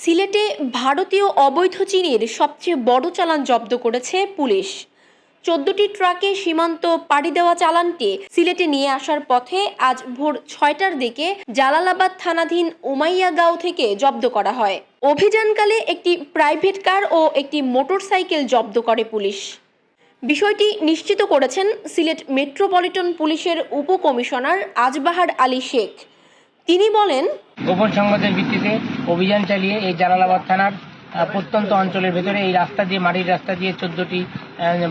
সিলেটে ভারতীয় অবৈধ চিনির সবচেয়ে বড় চালান জব্দ করেছে পুলিশ। ১৪টি ট্রাকে সীমান্ত পাড়ি দেওয়া চালানটি সিলেটে নিয়ে আসার পথে আজ ভোর ৬টার দিকে জালালাবাদ থানাধীন উমাইয়াগাঁও থেকে জব্দ করা হয়। অভিযানকালে একটি প্রাইভেট কার ও একটি মোটরসাইকেল জব্দ করে পুলিশ। বিষয়টি নিশ্চিত করেছেন সিলেট মেট্রোপলিটন পুলিশের উপকমিশনার আজবাহার আলী শেখ। তিনি বলেন, গোপন সংবাদের ভিত্তিতে অভিযান চালিয়ে এই জালালাবাদ থানার প্রত্যন্ত অঞ্চলের ভেতরে এই রাস্তা দিয়ে, মাটির রাস্তা দিয়ে ১৪টি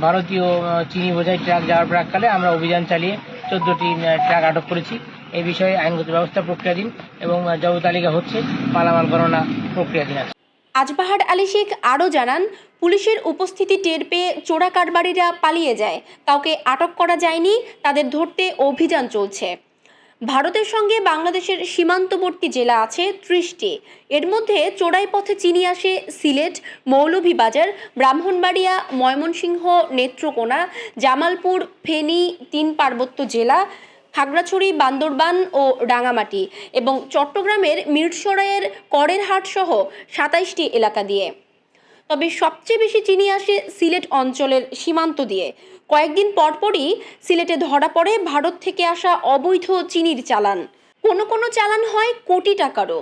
ভারতীয় চিনি বোঝাই ট্রাক যাওয়ার প্রাককালে আমরা অভিযান চালিয়ে ১৪টি ট্রাক আটক করেছি। এই বিষয়ে আইনগত ব্যবস্থা প্রক্রিয়াধীন এবং জব্দ তালিকা হচ্ছে, মালামাল গণনা প্রক্রিয়াধীন আছে। আজবাহার আলী শেখ আরও জানান, পুলিশের উপস্থিতি টের পেয়ে চোরা কারবারিরা পালিয়ে যায়। কাউকে আটক করা যায়নি, তাদের ধরতে অভিযান চলছে। ভারতের সঙ্গে বাংলাদেশের সীমান্তবর্তী জেলা আছে ৩০টি। এর মধ্যে চোরাই পথে চিনি আসে সিলেট, মৌলভীবাজার, ব্রাহ্মণবাড়িয়া, ময়মনসিংহ, নেত্রকোনা, জামালপুর, ফেনী, ৩ পার্বত্য জেলা, খাগড়াছড়ি, বান্দরবান ও রাঙামাটি এবং চট্টগ্রামের মিরসরাইয়ের করের হাট সহ ২৭টি এলাকা দিয়ে। তবে সবচেয়ে বেশি চিনি আসে সিলেট অঞ্চলের সীমান্ত দিয়ে। কয়েকদিন পরপরই সিলেটে ধরা পড়ে ভারত থেকে আসা অবৈধ চিনির চালান। কোনো চালান হয় কোটি টাকারও।